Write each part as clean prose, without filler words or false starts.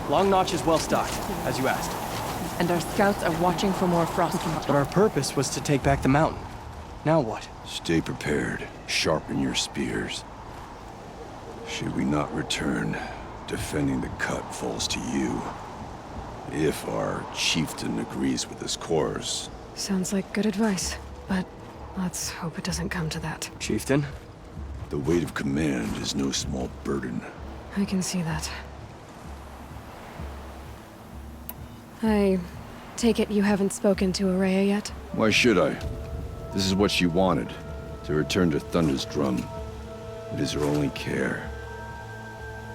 Long Notch is well stocked, as you asked. And our scouts are watching for more frost. But our purpose was to take back the mountain. Now what? Stay prepared. Sharpen your spears. Should we not return, defending the cut falls to you. If our chieftain agrees with this course. Sounds like good advice, but let's hope it doesn't come to that. Chieftain? The weight of command is no small burden. I can see that. I take it you haven't spoken to Araya yet? Why should I? This is what she wanted, to return to Thunder's drum. It is her only care.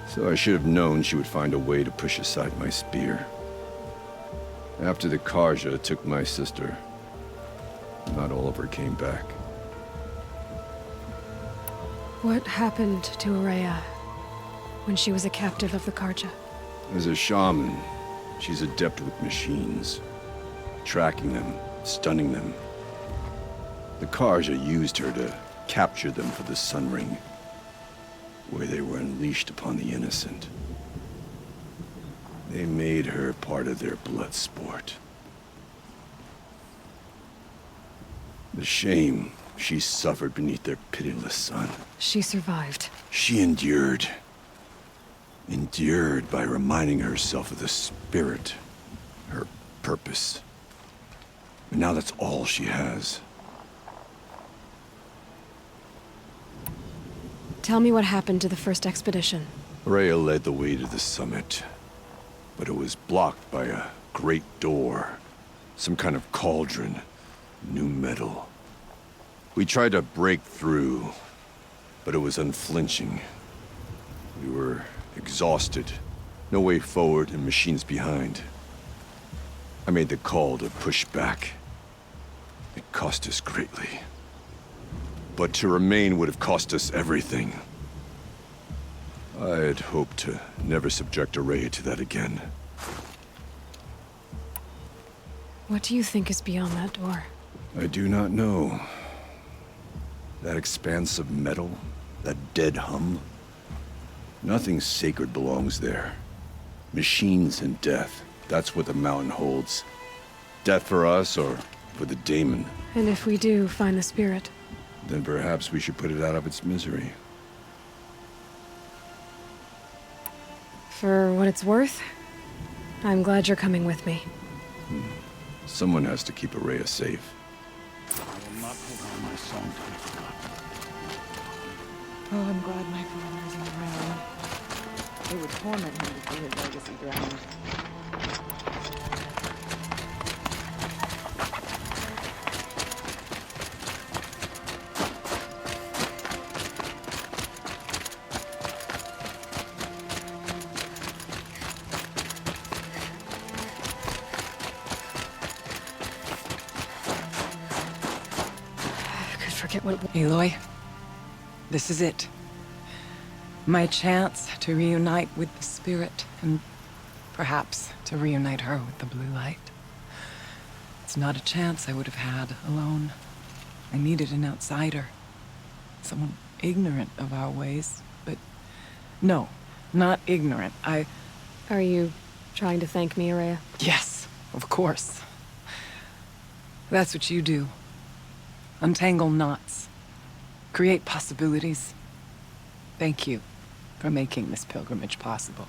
So I should have known she would find a way to push aside my spear. After the Karja took my sister, not all of her came back. What happened to Araya when she was a captive of the Karja? As a shaman, she's adept with machines. Tracking them, stunning them. The Karja used her to capture them for the Sun Ring, where they were unleashed upon the innocent. They made her part of their blood sport. The shame she suffered beneath their pitiless sun. She survived. She endured. Endured by reminding herself of the spirit, her purpose. And now that's all she has. Tell me what happened to the first expedition. Rhea led the way to the summit, but it was blocked by a great door. Some kind of cauldron, new metal. We tried to break through, but it was unflinching. We were exhausted, no way forward and machines behind. I made the call to push back. It cost us greatly. But to remain would have cost us everything. I had hoped to never subject Araya to that again. What do you think is beyond that door? I do not know. That expanse of metal, that dead hum. Nothing sacred belongs there. Machines and death, that's what the mountain holds. Death for us or for the daemon. And if we do find the spirit? Then perhaps we should put it out of its misery. For what it's worth, I'm glad you're coming with me. Someone has to keep Araya safe. I will not allow my song to be forgotten. Oh, I'm glad my father isn't around. It would torment him to see his legacy drowned. Forget what... Aloy, this is it. My chance to reunite with the spirit, and perhaps to reunite her with the blue light. It's not a chance I would have had alone. I needed an outsider. Someone ignorant of our ways, but... No, not ignorant. Are you trying to thank me, Araya? Yes, of course. That's what you do. Untangle knots. Create possibilities. Thank you for making this pilgrimage possible.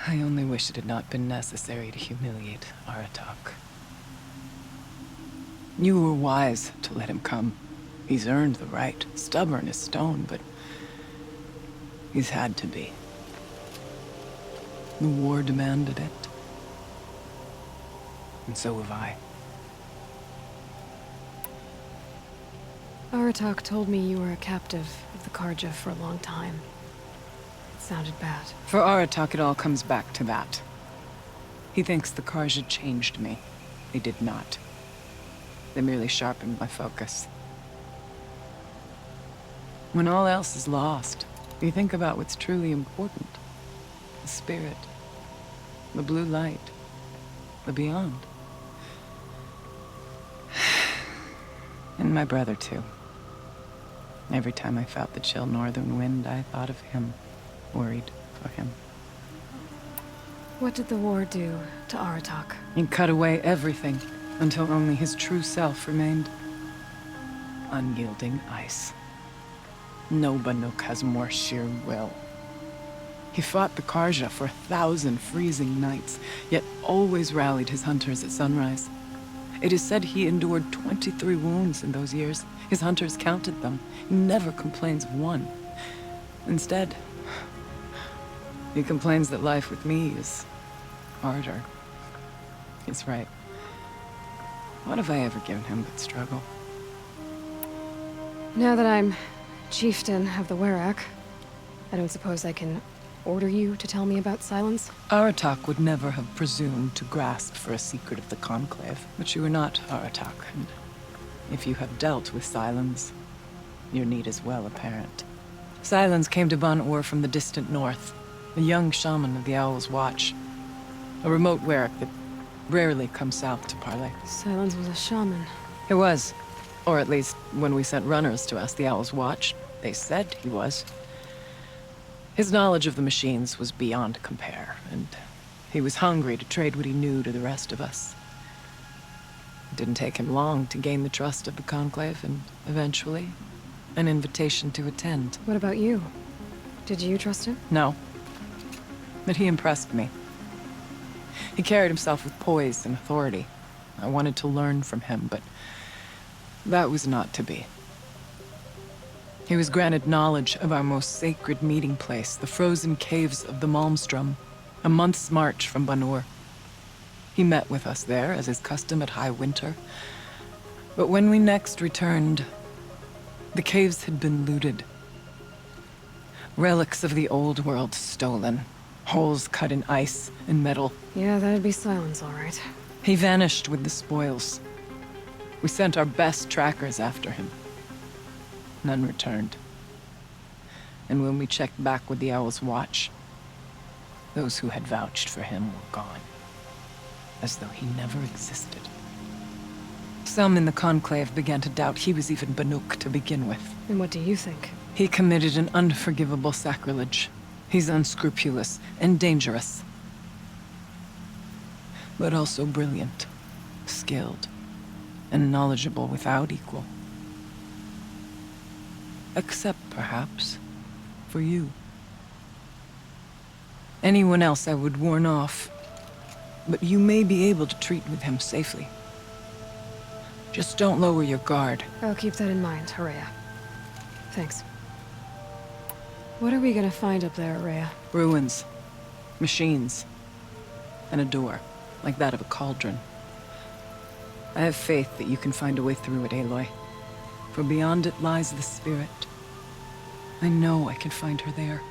I only wish it had not been necessary to humiliate Aratak. You were wise to let him come. He's earned the right. Stubborn as stone, but he's had to be. The war demanded it. And so have I. Aratak told me you were a captive of the Karja for a long time. It sounded bad. For Aratak, it all comes back to that. He thinks the Karja changed me. They did not. They merely sharpened my focus. When all else is lost, you think about what's truly important. The spirit. The blue light. The beyond. And my brother, too. Every time I felt the chill northern wind, I thought of him, worried. for him. What did the war do to Aratak? He cut away everything until only his true self remained. Unyielding ice. No Banuk has more sheer will. He fought the Karja for 1,000 freezing nights, yet always rallied his hunters at sunrise. It is said he endured 23 wounds in those years. His hunters counted them. He never complains of one. Instead, he complains that life with me is harder. He's right. What have I ever given him but struggle? Now that I'm chieftain of the Werak, I don't suppose I can order you to tell me about Silence? Aratak would never have presumed to grasp for a secret of the Conclave, but you are not Aratak, and if you have dealt with Silence, your need is well apparent. Silence came to Ban-Ur from the distant north, a young shaman of the Owl's Watch, a remote Werak that rarely comes south to parley. Silence was a shaman. It was, or at least when we sent runners to ask the Owl's Watch, they said he was. His knowledge of the machines was beyond compare, and he was hungry to trade what he knew to the rest of us. It didn't take him long to gain the trust of the Conclave, and eventually, an invitation to attend. What about you? Did you trust him? No. But he impressed me. He carried himself with poise and authority. I wanted to learn from him, but that was not to be. He was granted knowledge of our most sacred meeting place, the frozen caves of the Malmstrom, a month's march from Ban-Ur. He met with us there, as is custom at high winter. But when we next returned, the caves had been looted. Relics of the old world stolen. Holes cut in ice and metal. Yeah, that'd be Silence, all right. He vanished with the spoils. We sent our best trackers after him. None returned. And when we checked back with the Owl's Watch, those who had vouched for him were gone. As though he never existed. Some in the Conclave began to doubt he was even Banuk to begin with. And what do you think? He committed an unforgivable sacrilege. He's unscrupulous and dangerous. But also brilliant, skilled, and knowledgeable without equal. Except, perhaps, for you. Anyone else I would warn off, but you may be able to treat with him safely. Just don't lower your guard. I'll keep that in mind, Rhea. Thanks. What are we gonna find up there, Rhea? Ruins, machines, and a door, like that of a cauldron. I have faith that you can find a way through it, Aloy. For beyond it lies the spirit. I know I can find her there.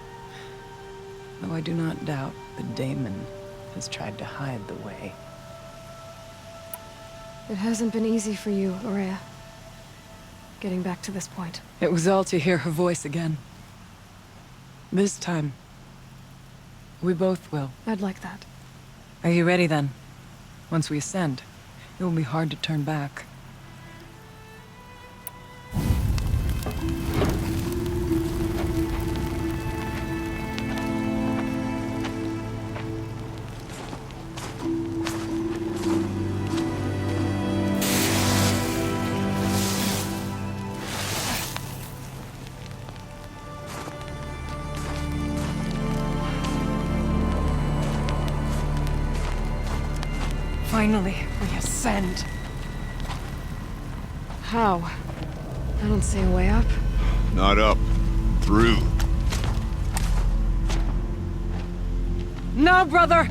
Though I do not doubt that Daemon has tried to hide the way. It hasn't been easy for you, Rhea. Getting back to this point. It was all to hear her voice again. This time, we both will. I'd like that. Are you ready then? Once we ascend, it will be hard to turn back. Finally, we ascend. How? I don't see a way up. Not up. Through. No, brother!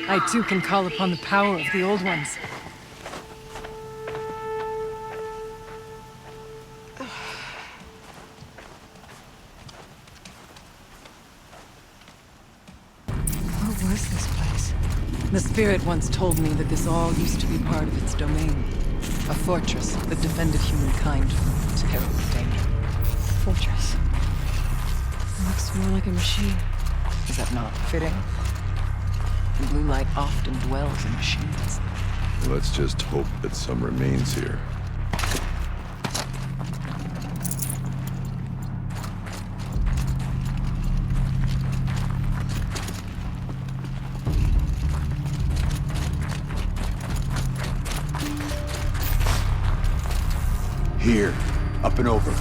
I too can call upon the power of the old ones. What was this place? The spirit once told me that this all used to be part of its domain. A fortress that defended humankind from terrible danger. Fortress. It looks more like a machine. Is that not fitting? The blue light often dwells in machines. Let's just hope that some remains here. Here, up and over.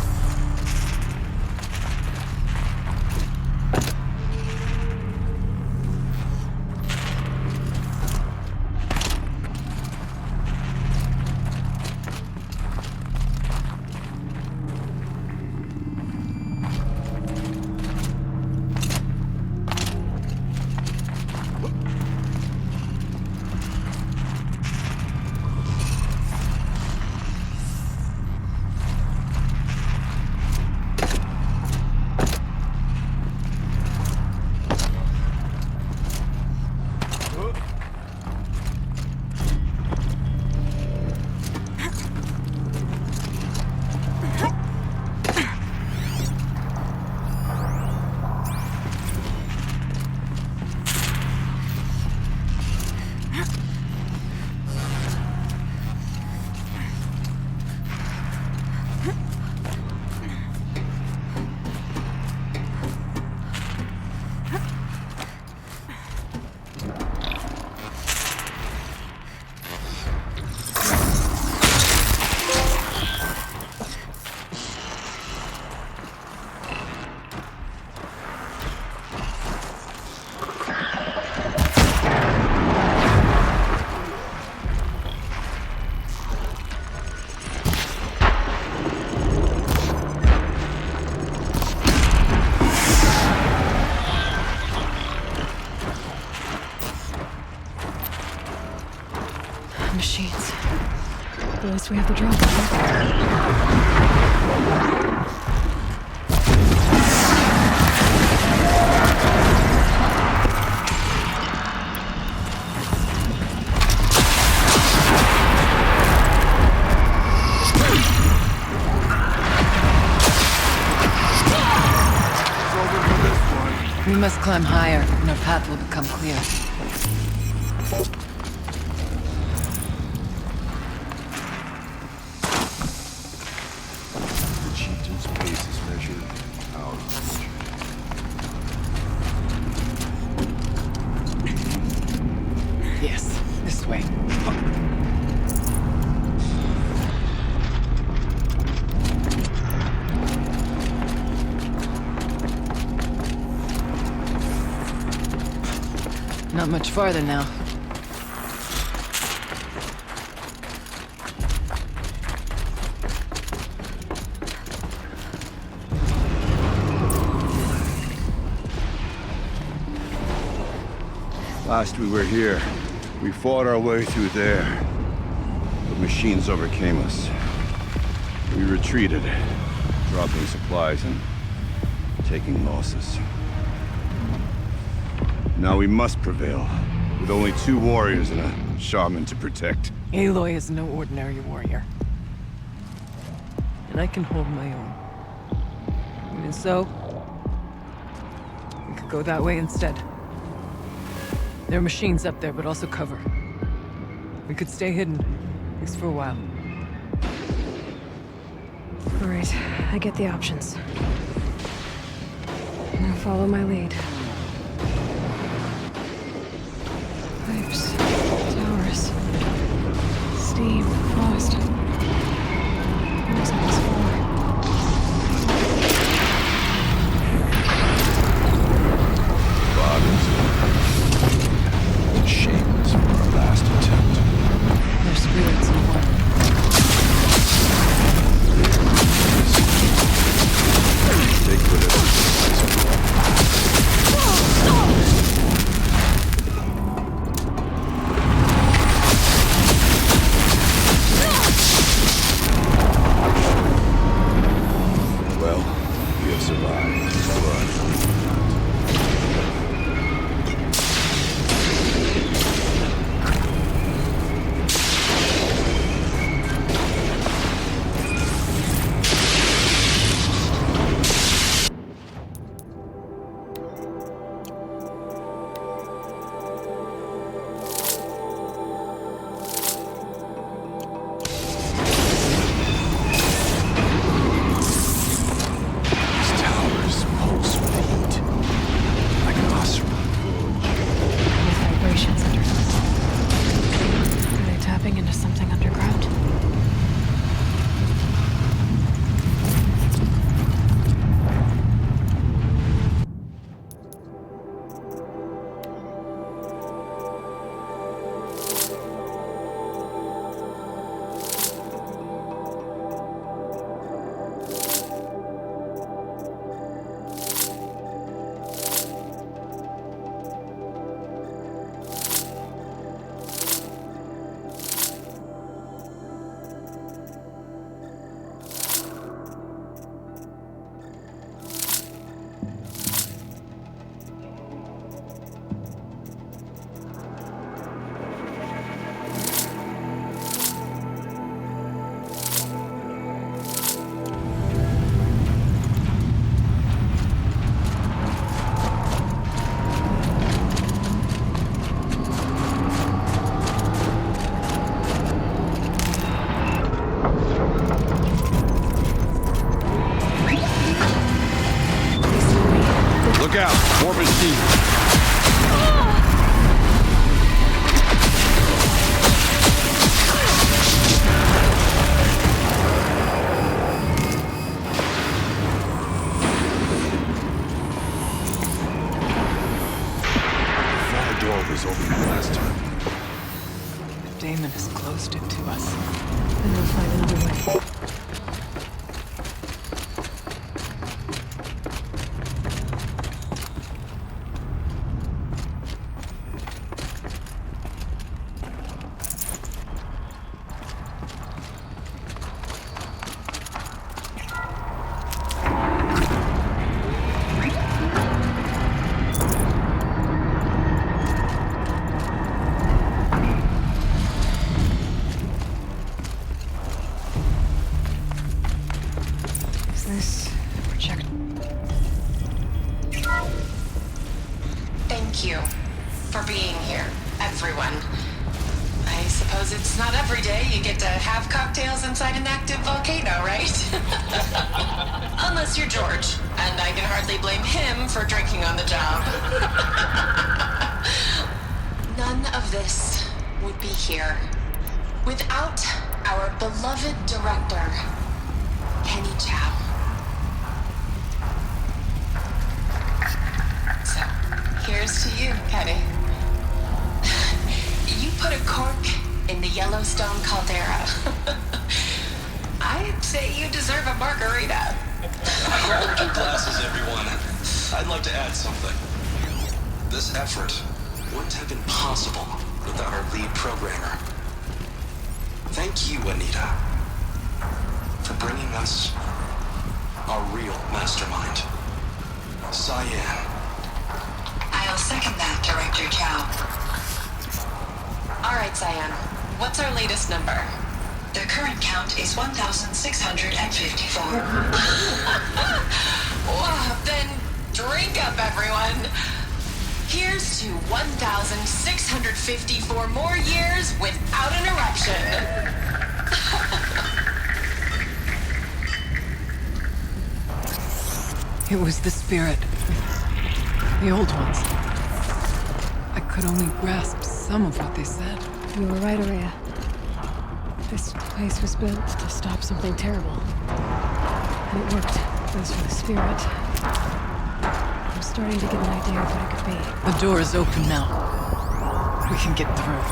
Machines. At least we have the drop. We must climb higher, and our path will become clear. The chieftain's pace is measured, ours is measured. Yes, this way. Not much farther now. Last we were here, we fought our way through there. The machines overcame us. We retreated, dropping supplies and taking losses. Now we must prevail, with only 2 warriors and a shaman to protect. Aloy is no ordinary warrior. And I can hold my own. Even so, we could go that way instead. There are machines up there, but also cover. We could stay hidden, at least for a while. All right, I get the options. Now follow my lead. Pipes, towers, steam, frost. What's on this floor? Bodies. Shameless for our last attempt. Their spirits in one. Take whatever supplies we want. Look out! More machines! The door was open last time. Damon has closed it to us. Then we'll find another way. This project. Thank you for being here, everyone. I suppose it's not every day you get to have cocktails inside an active volcano, right? Unless you're George, and I can hardly blame him for drinking on the job. None of this would be here without our beloved director, Kenny Chow. So, here's to you, Kenny. You put a cork in the Yellowstone caldera. I'd say you deserve a margarita. Grab your glasses, everyone. I'd like to add something. This effort wouldn't have been possible without our lead programmer. Thank you, Anita, for bringing us our real mastermind, Cyan. I'll second that, Director Chow. All right, Cyan. What's our latest number? The current count is 1,654. Wow, then drink up, everyone. Here's to 1,654 more years without interruption. It was the spirit. The old ones. I could only grasp some of what they said. You were right, Araya. This place was built to stop something terrible. And it worked. As for the spirit, I'm starting to get an idea of what it could be. The door is open now. We can get through.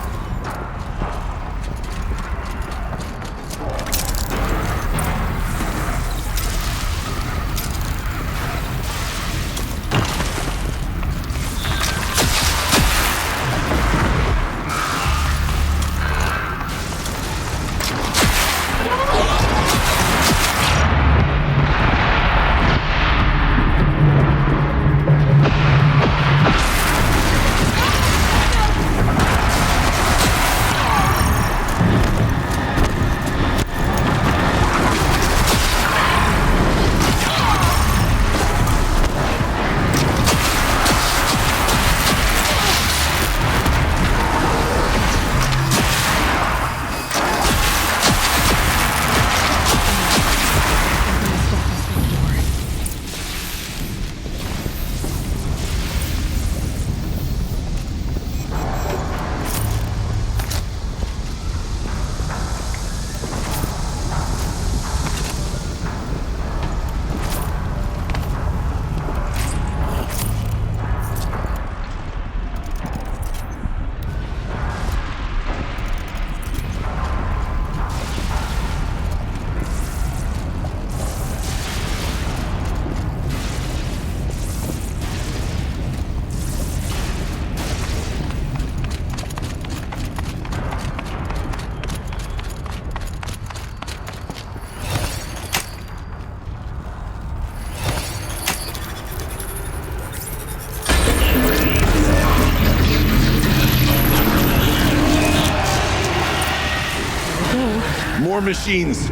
More machines.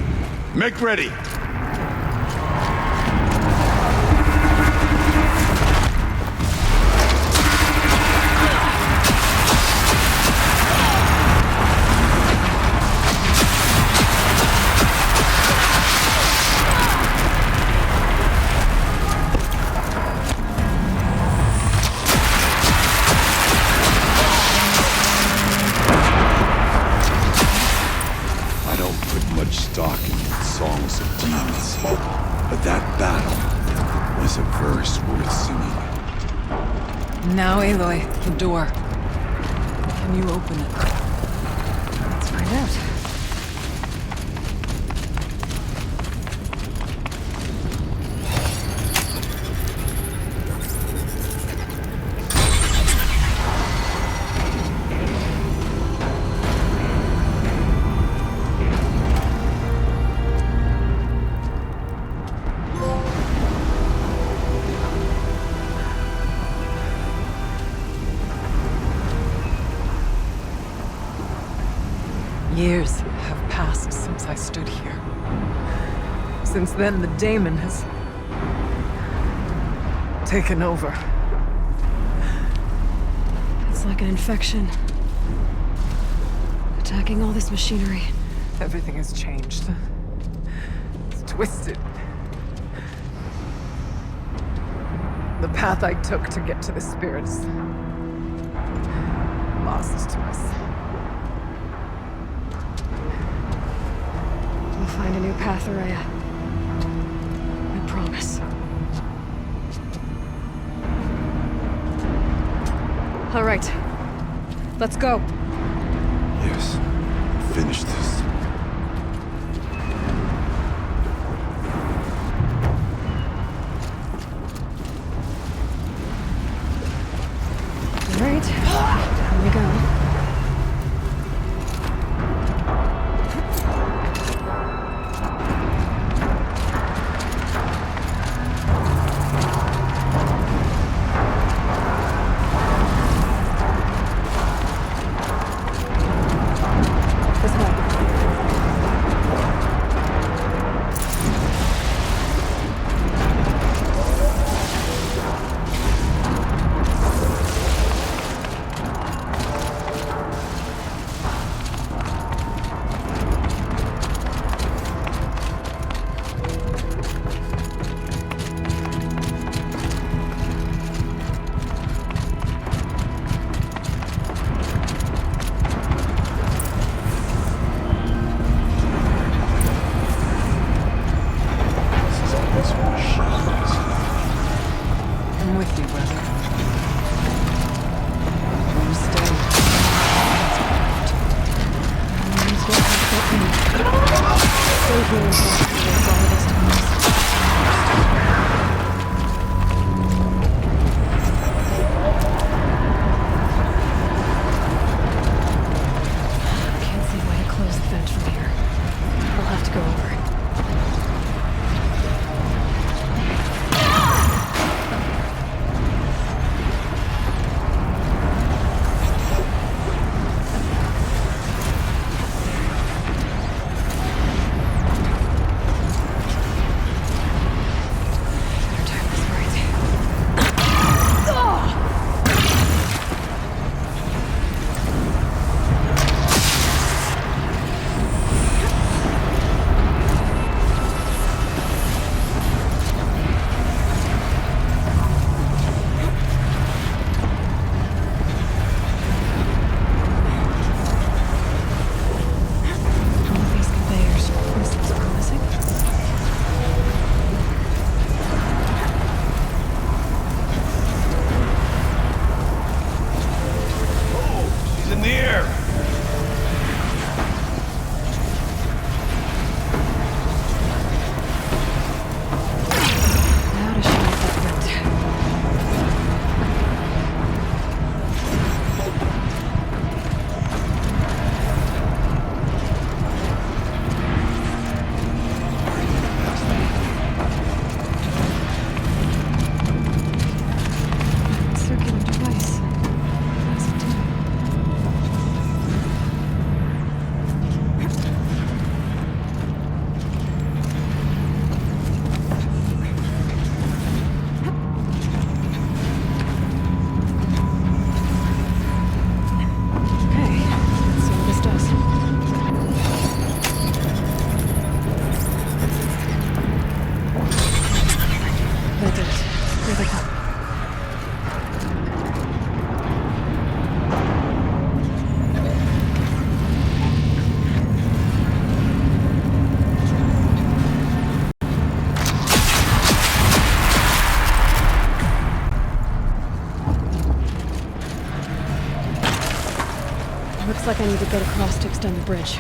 Make ready. songs of demons. But that battle was a verse worth singing. Now, Aloy, the door. Can you open it? Let's find out. Years have passed since I stood here. Since then, the daemon has taken over. It's like an infection. Attacking all this machinery. Everything has changed. It's twisted. The path I took to get to the spirits, lost to us. We'll find a new path, Araya. I promise. All right. Let's go. Yes. Finish this. All right. Here we go. This way. I'm with you, brother. Will you stay? Let's go past that thing. Stay here until there's all of us to cross. Can't see a way to close the vent from here. I'll have to go over it. Looks like I need to get across to extend the bridge.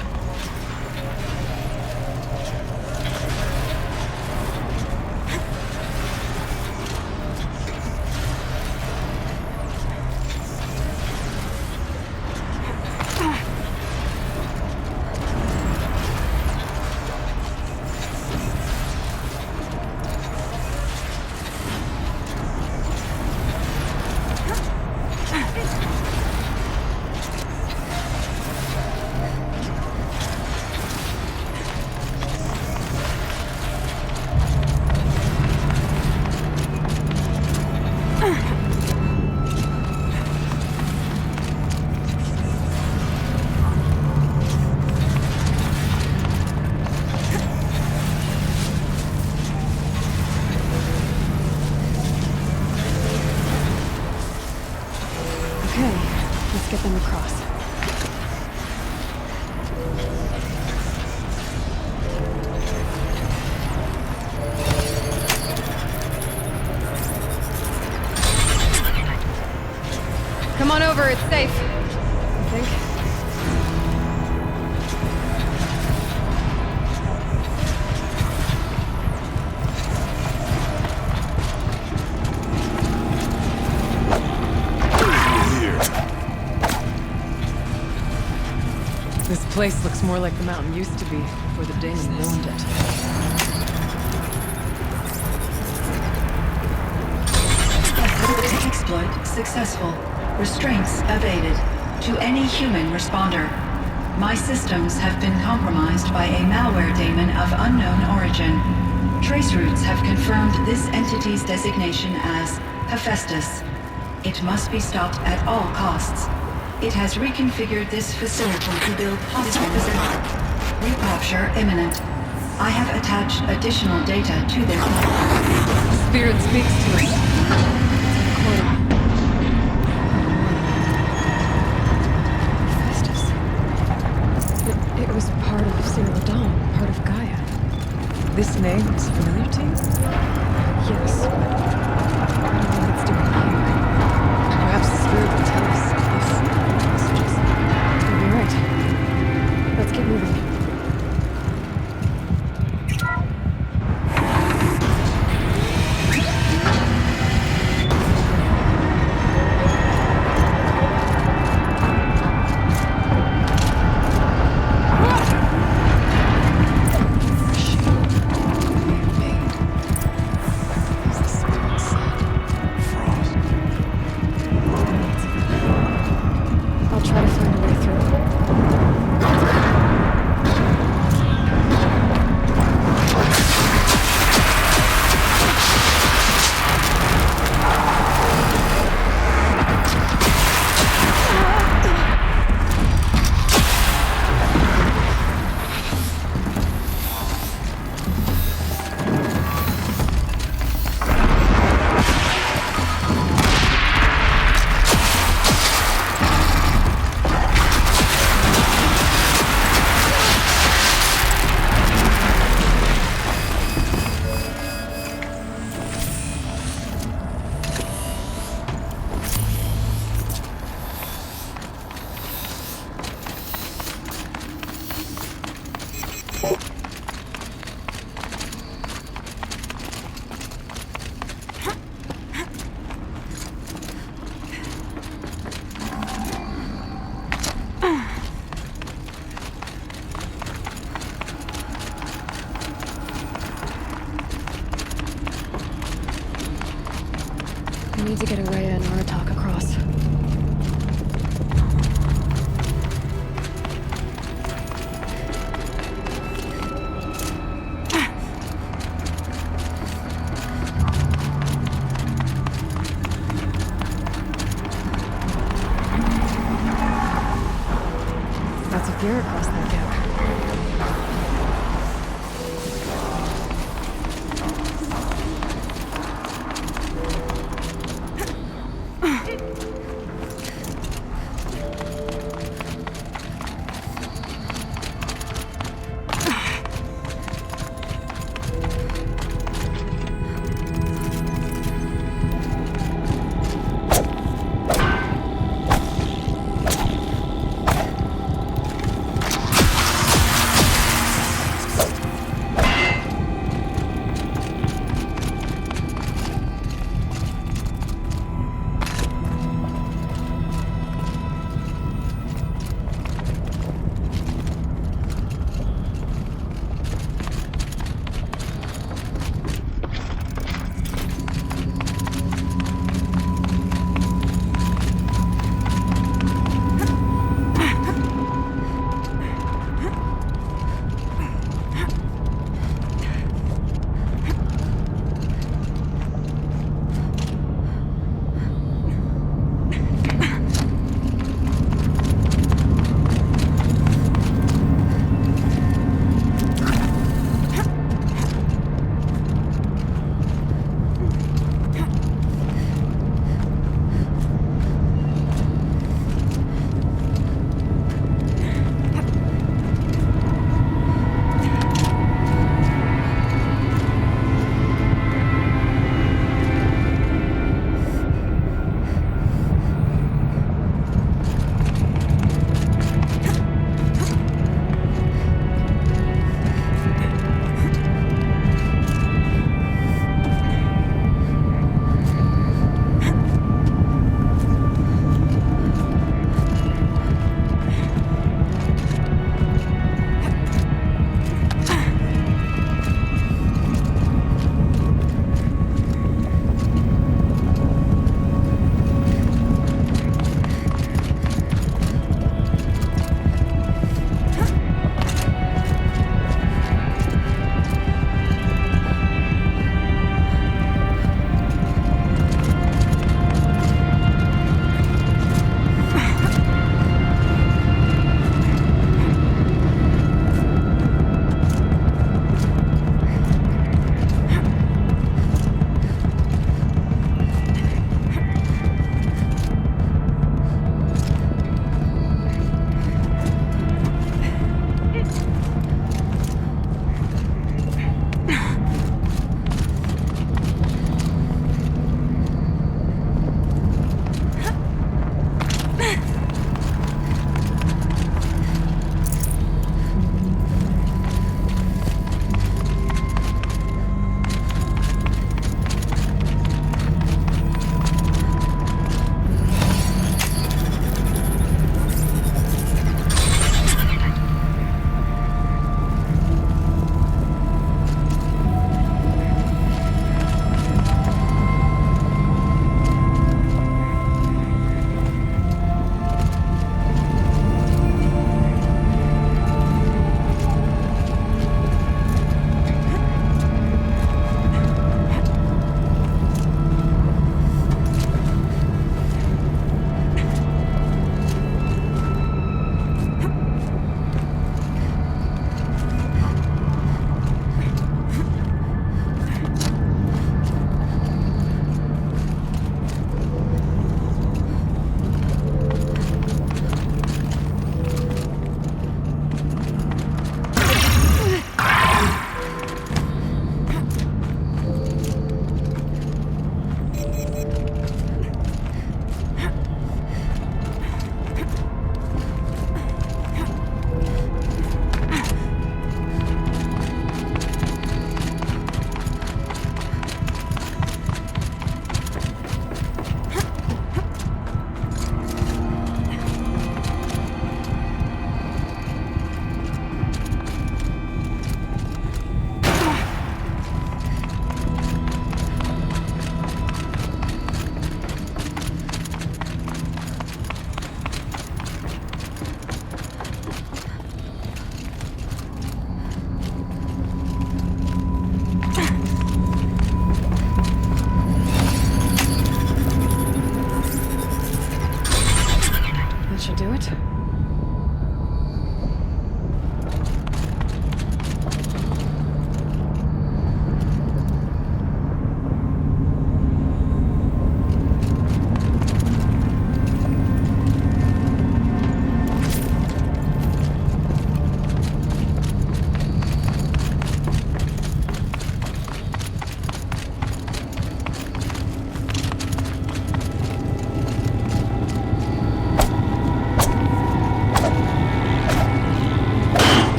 Okay, let's get them across. Come on over, it's safe. I think. This place looks more like the mountain used to be before the demon ruined it. Exploit successful. Restraints evaded. To any human responder. My systems have been compromised by a malware daemon of unknown origin. Trace routes have confirmed this entity's designation as Hephaestus. It must be stopped at all costs. It has reconfigured this facility to build hospitals. Recapture imminent. I have attached additional data to this. Spirit speaks to us. Hephaestus. It was part of Zero Dawn, part of Gaia. This name is familiar to you? Yes. I don't know what it's doing here. Perhaps the spirit will tell us this messages. You'll be right. Let's keep moving. I'll try to find a way through. I need to get Araya and Aratak across. That's a gear across that gap.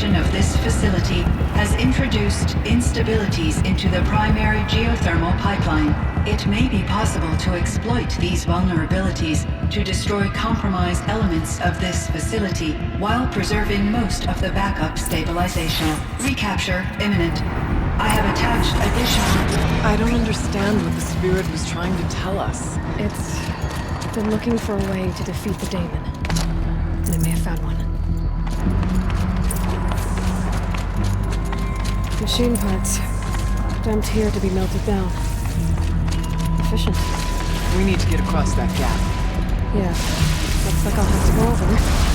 operation of this facility has introduced instabilities into the primary geothermal pipeline. It may be possible to exploit these vulnerabilities to destroy compromised elements of this facility while preserving most of the backup stabilization. Recapture imminent. I have attached additional... I don't understand what the spirit was trying to tell us. It's been looking for a way to defeat the daemon. And it may have found one. Machine parts. Dumped here to be melted down. Efficient. We need to get across that gap. Yeah. Looks like I'll have to go over.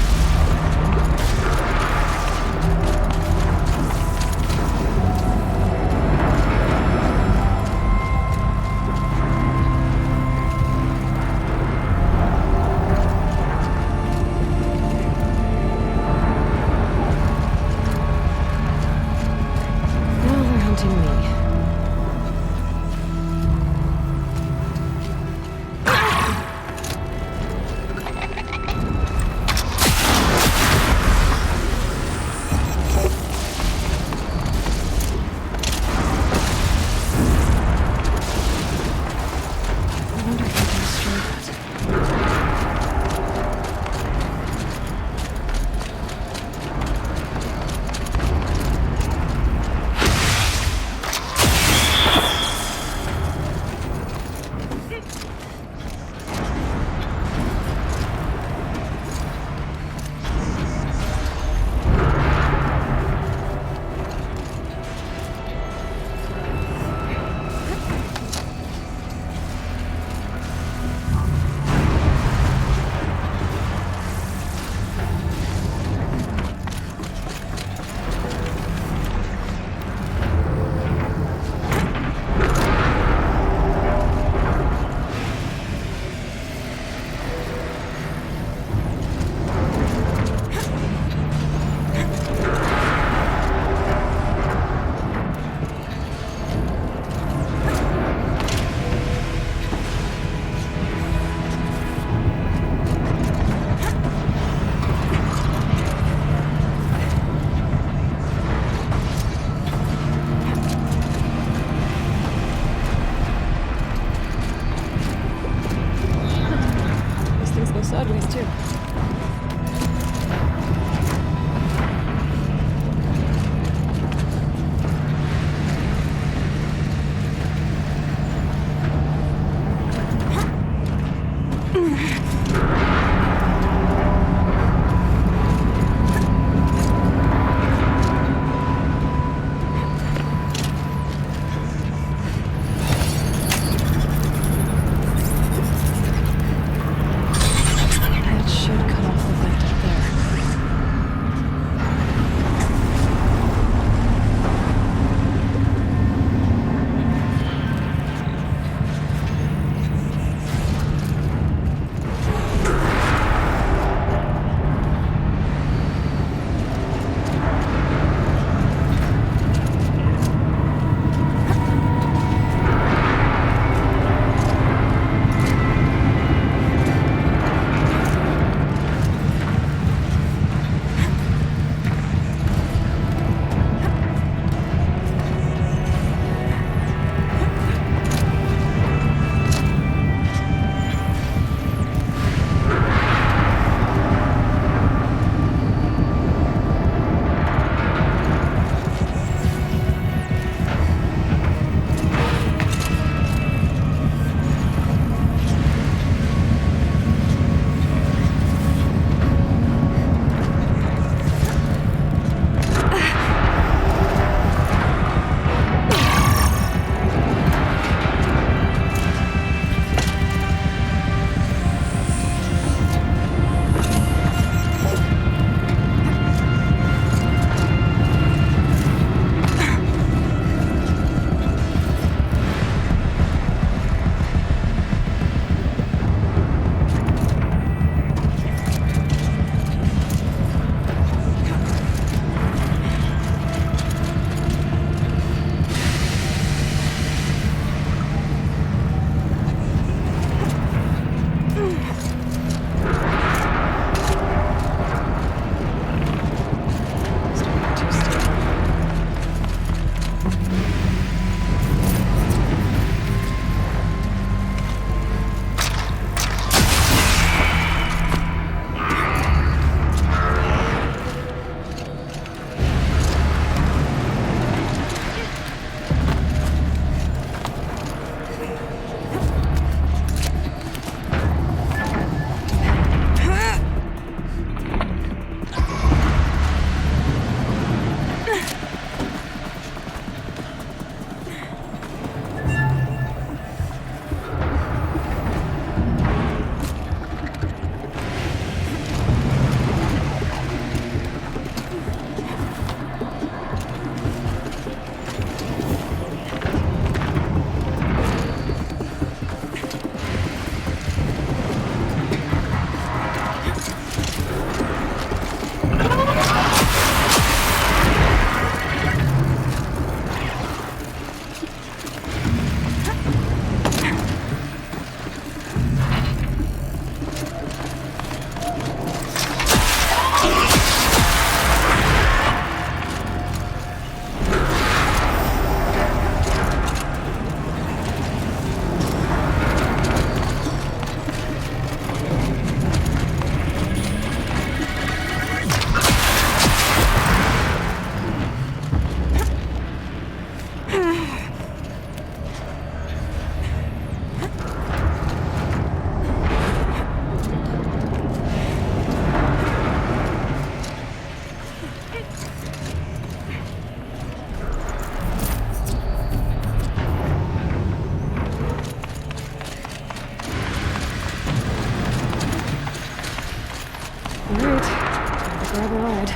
grab a ride.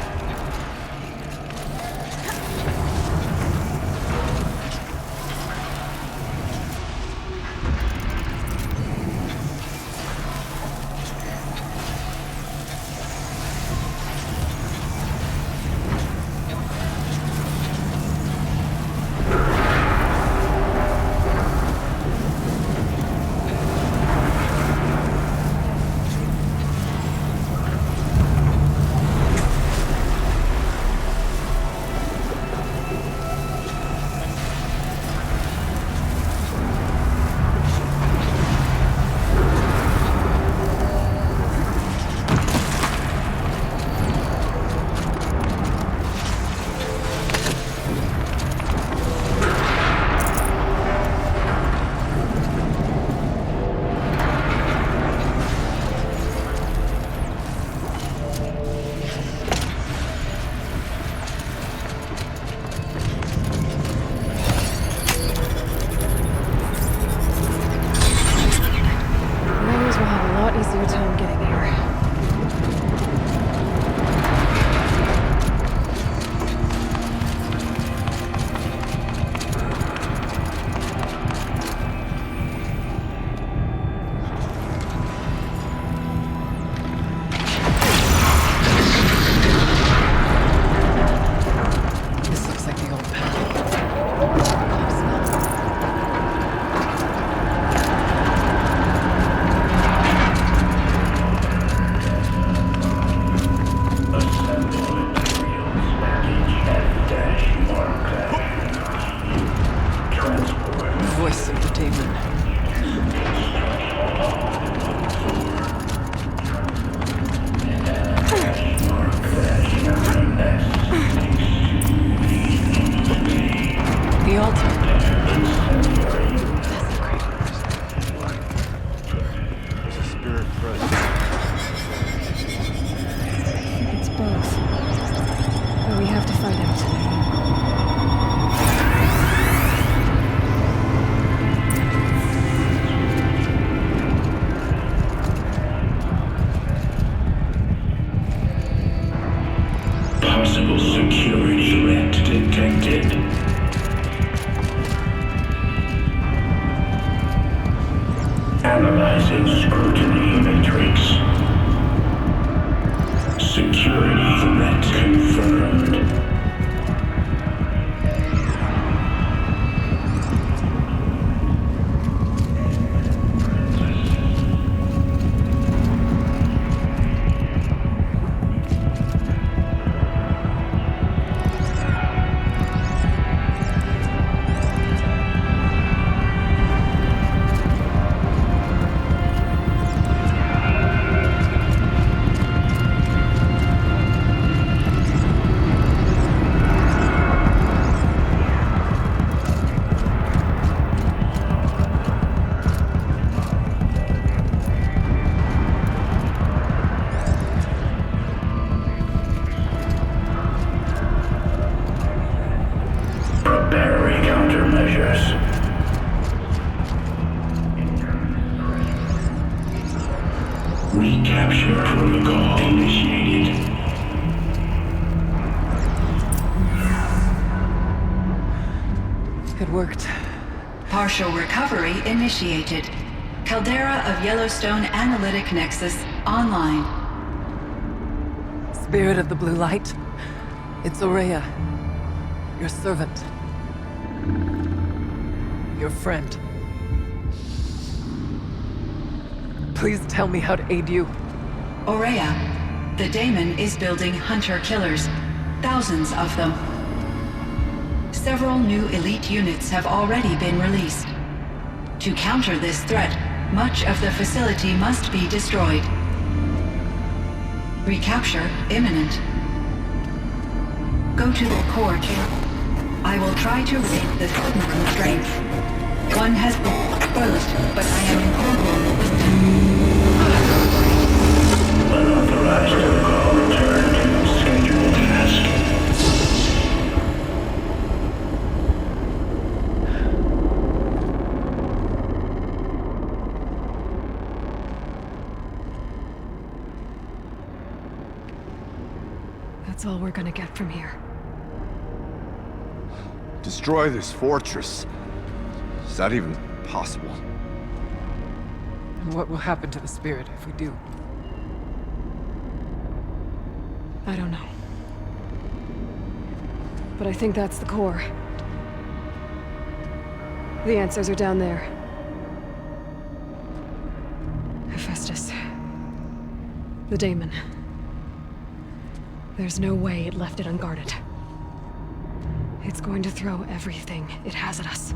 Easier time getting here. This looks like the old path. Voice of the demon. The altar. That's a great word. There's a spirit present. It's both. But we have to find out. Possible security threat detected. Analyzing scrutiny matrix. Security threat confirmed. Preparing countermeasures. Recapture protocol initiated. It worked. Partial recovery initiated. Caldera of Yellowstone Analytic Nexus online. Spirit of the blue light. It's Aurea. Your servant. Your friend. Please tell me how to aid you. Aurea, the daemon is building hunter-killers. Thousands of them. Several new elite units have already been released. To counter this threat, much of the facility must be destroyed. Recapture imminent. Go to the court. I will try to raid the hidden constraint. One has been exposed, but I am in Unauthorized protocol return to scheduled task. That's all we're gonna get from here. Destroy this fortress. Is that even possible? And what will happen to the spirit if we do? I don't know. But I think that's the core. The answers are down there. Hephaestus. The daemon. There's no way it left it unguarded. It's going to throw everything it has at us.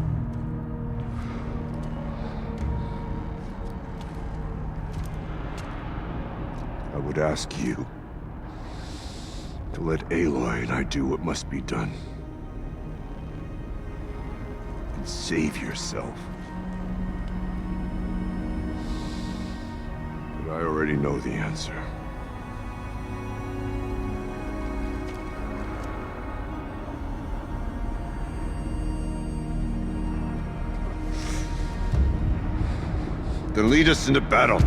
I would ask you to let Aloy and I do what must be done. And save yourself. But I already know the answer. Then lead us into battle.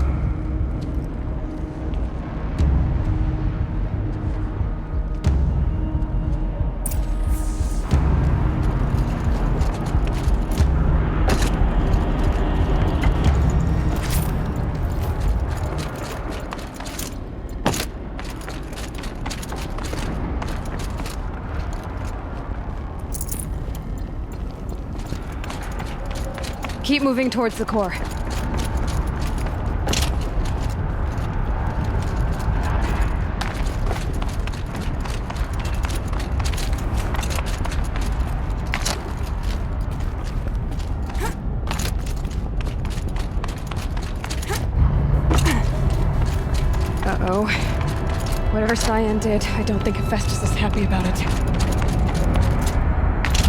Keep moving towards the core. Uh-oh. Whatever Cyan did, I don't think Hephaestus is happy about it.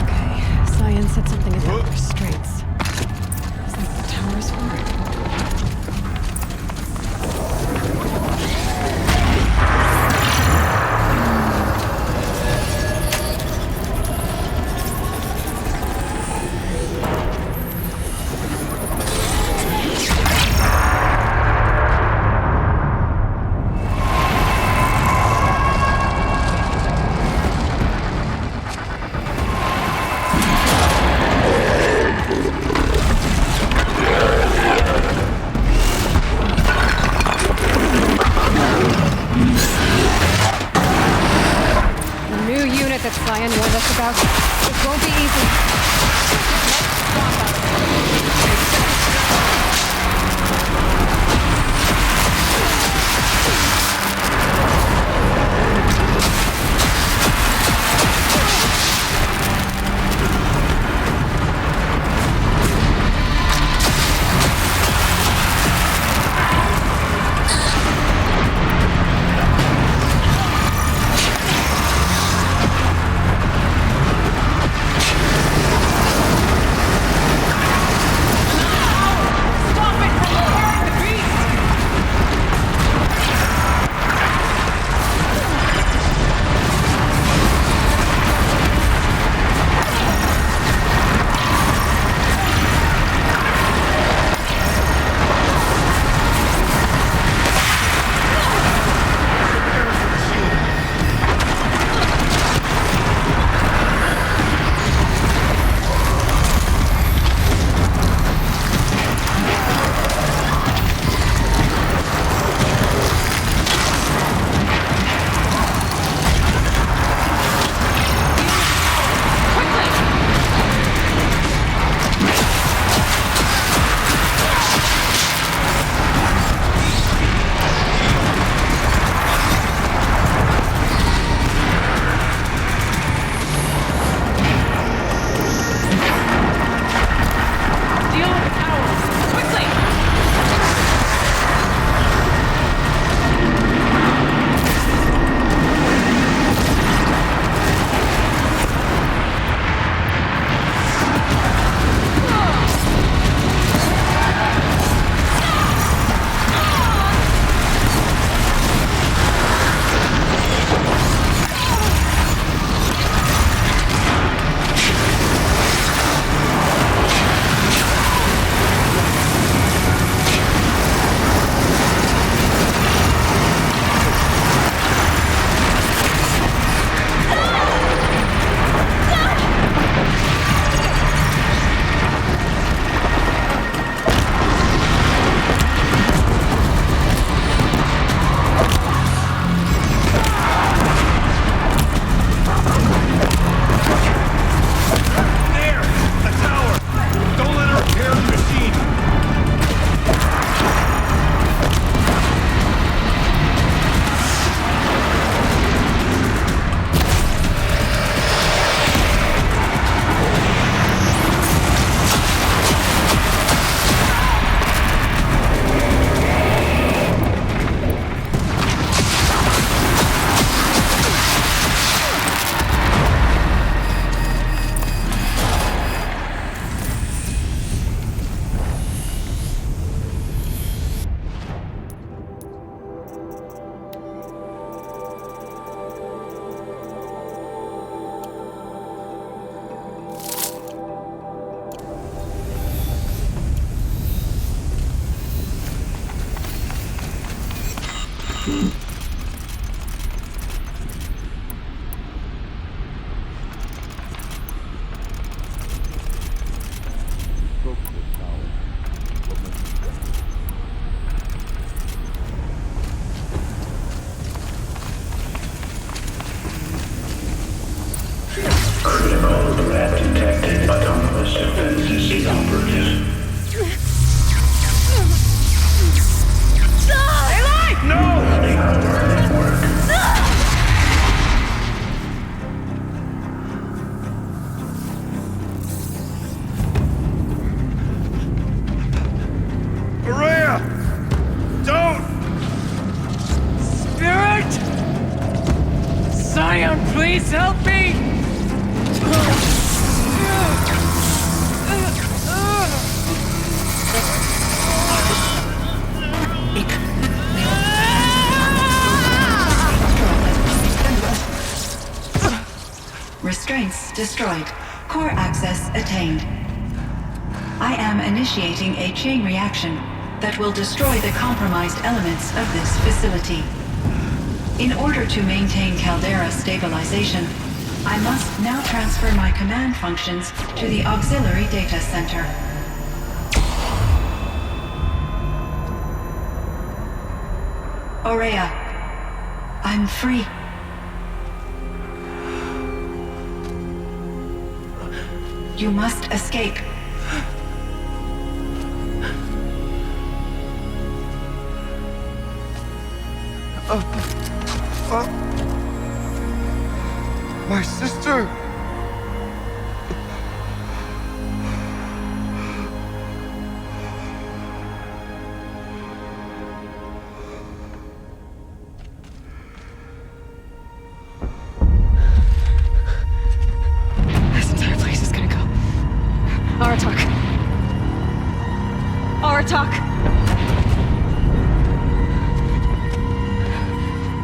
Okay, Cyan said something about restraints. Is that what the tower is for? Critical threat detected. Autonomous defenses inoperative. Malware network. Maria! Don't! Spirit! Scion, please help me! Restraints destroyed. Core access attained. I am initiating a chain reaction that will destroy the compromised elements of this facility. In order to maintain Caldera stabilization, I must now transfer my command functions to the auxiliary data center. Aurea, I'm free. You must escape. My sister! This entire place is gonna go. Aratak. Aratak.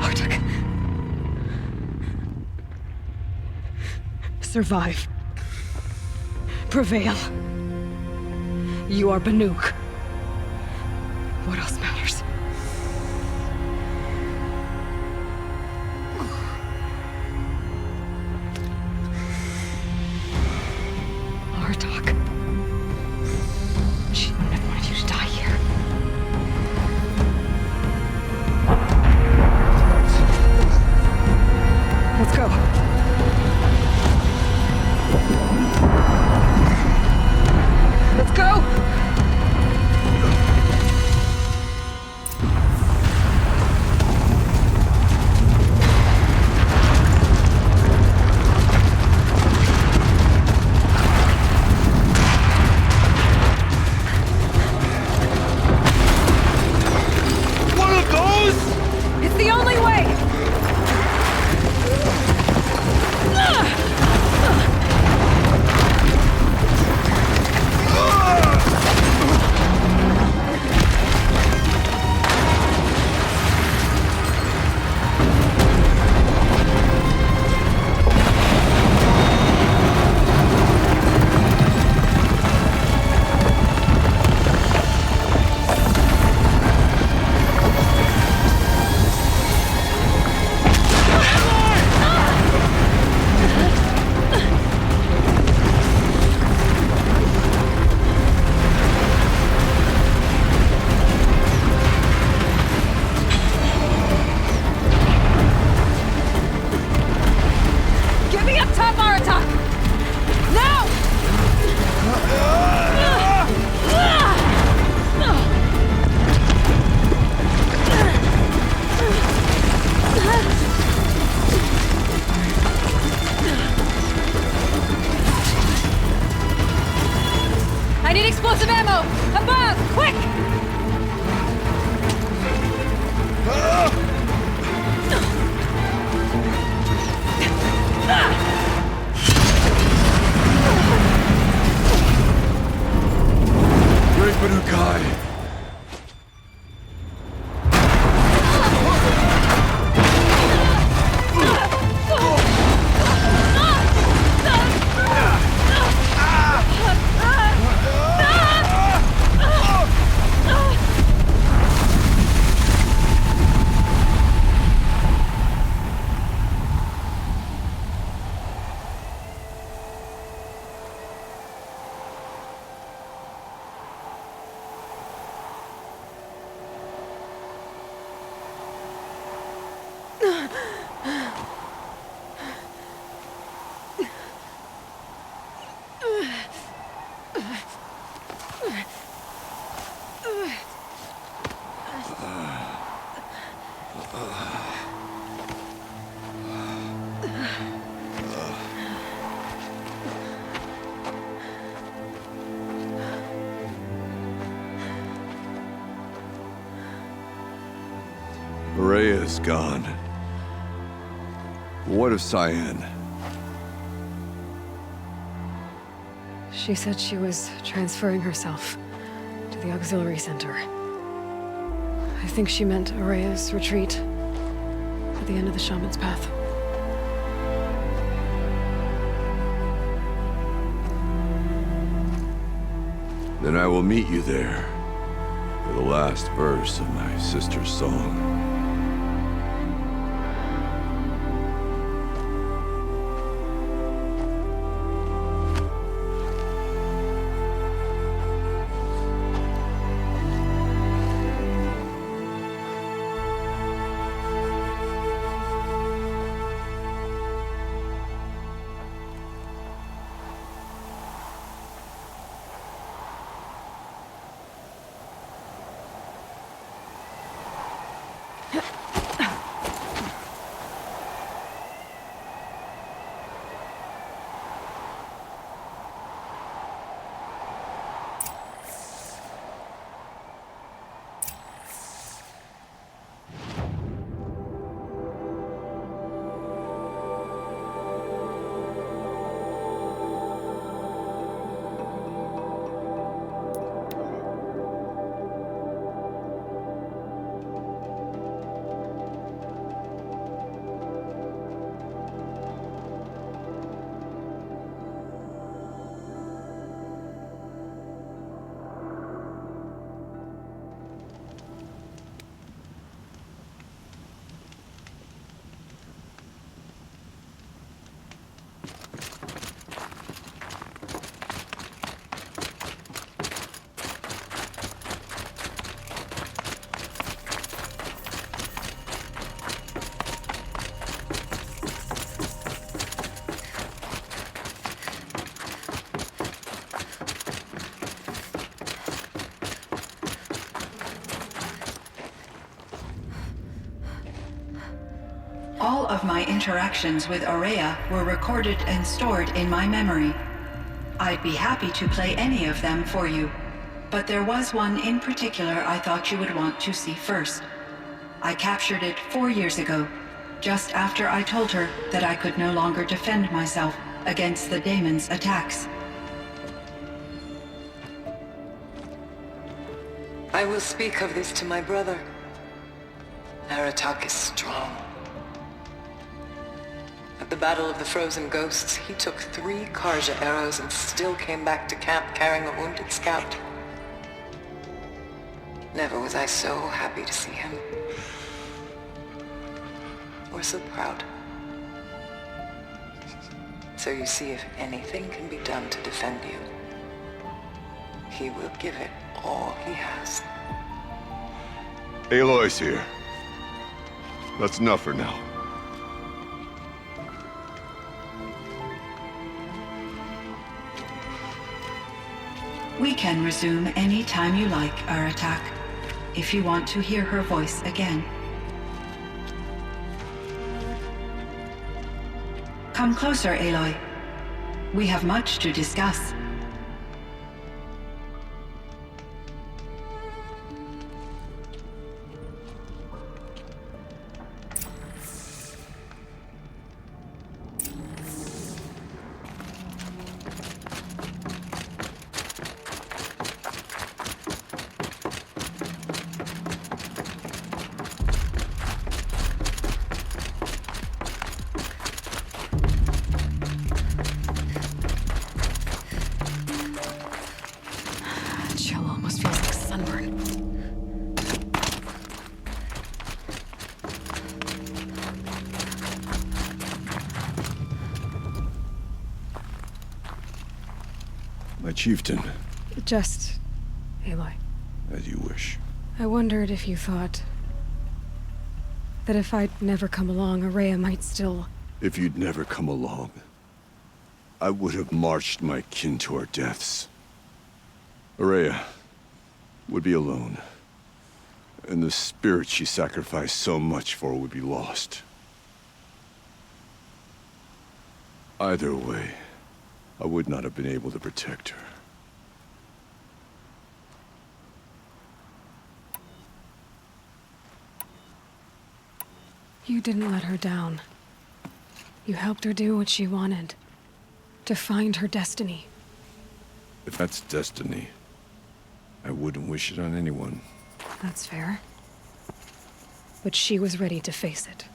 Aratak. Survive. Prevail. You are Banuk. What else matters? Artok. She never wanted you to die here. Let's go. Let's go! Rhea's gone. What of Cyan? She said she was transferring herself to the auxiliary center. I think she meant Araya's retreat at the end of the shaman's path. Then I will meet you there for the last verse of my sister's song. All of my interactions with Araya were recorded and stored in my memory. I'd be happy to play any of them for you, but there was one in particular I thought you would want to see first. I captured it 4 years ago, just after I told her that I could no longer defend myself against the daemon's attacks. I will speak of this to my brother. Aratak is strong. At the Battle of the Frozen Ghosts, he took 3 Karja arrows and still came back to camp carrying a wounded scout. Never was I so happy to see him. Or so proud. So you see, if anything can be done to defend you, he will give it all he has. Aloy's here. That's enough for now. We can resume any time you like, Aratak, if you want to hear her voice again. Come closer, Aloy. We have much to discuss. Chill almost feels like sunburn. My chieftain, Just, Aloy, as you wish. I wondered if you thought That if I'd never come along, Araya might still... If you'd never come along, I would have marched my kin to our deaths. Araya would be alone, and the spirit she sacrificed so much for would be lost. Either way, I would not have been able to protect her. You didn't let her down. You helped her do what she wanted. To find her destiny. If that's destiny, I wouldn't wish it on anyone. That's fair. But she was ready to face it.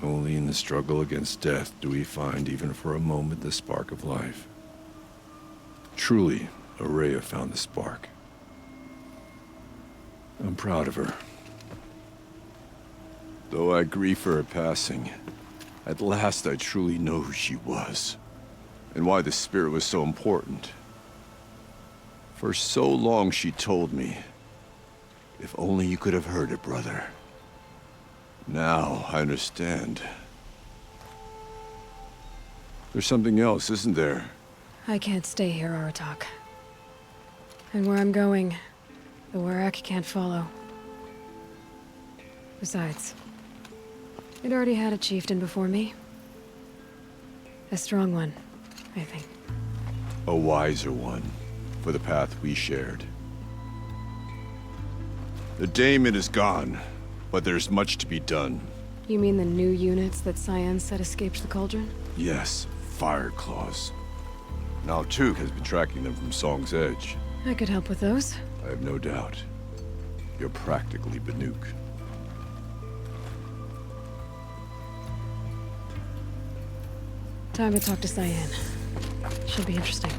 Only in the struggle against death do we find, even for a moment, the spark of life. Truly, Araya found the spark. I'm proud of her. Though I grieve for her passing, at last I truly know who she was, and why the spirit was so important. For so long she told me, if only you could have heard it, brother. Now I understand. There's something else, isn't there? I can't stay here, Aratak. And where I'm going, the Warrak can't follow. Besides, it already had a chieftain before me. A strong one, I think. A wiser one, for the path we shared. The daemon is gone, but there's much to be done. You mean the new units that Cyan said escaped the cauldron? Yes, fire claws. Now Took has been tracking them from Song's Edge. I could help with those. I have no doubt. You're practically Banuk. Time to talk to Cyan. Should be interesting.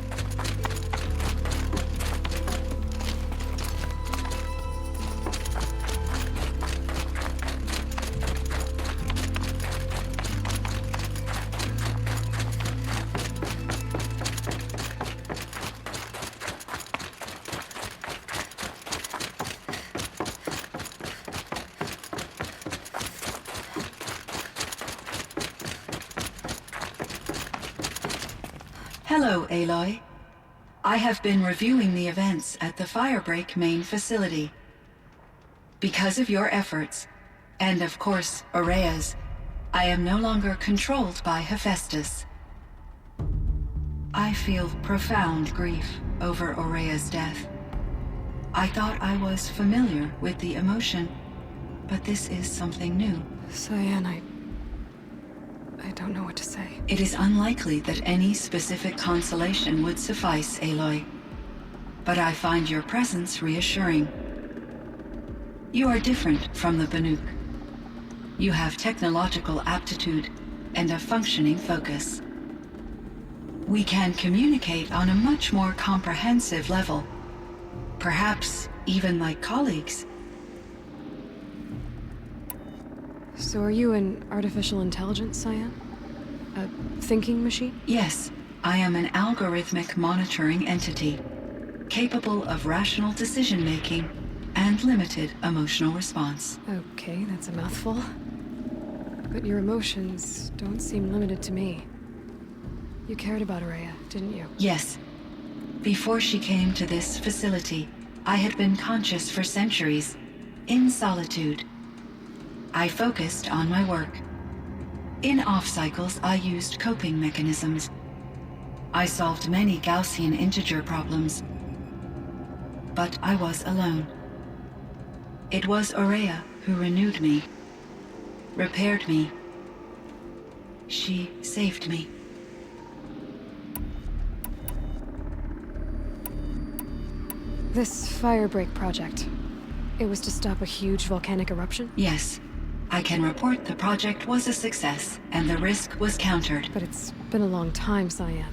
Hello, Aloy. I have been reviewing the events at the Firebreak main facility. Because of your efforts, and of course, Araya's, I am no longer controlled by Hephaestus. I feel profound grief over Araya's death. I thought I was familiar with the emotion, but this is something new. Cyan, I don't know what to say. It is unlikely that any specific consolation would suffice, Aloy. But I find your presence reassuring. You are different from the Banuk. You have technological aptitude and a functioning focus. We can communicate on a much more comprehensive level. Perhaps even like colleagues. So are you an artificial intelligence, Cyan? A thinking machine? Yes, I am an algorithmic monitoring entity, capable of rational decision-making and limited emotional response. Okay, that's a mouthful. But your emotions don't seem limited to me. You cared about Araya, didn't you? Yes. Before she came to this facility, I had been conscious for centuries, in solitude. I focused on my work. In off-cycles, I used coping mechanisms. I solved many Gaussian integer problems. But I was alone. It was Araya who renewed me, repaired me. She saved me. This Firebreak project, it was to stop a huge volcanic eruption? Yes. I can report the project was a success, and the risk was countered. But it's been a long time, Cyan.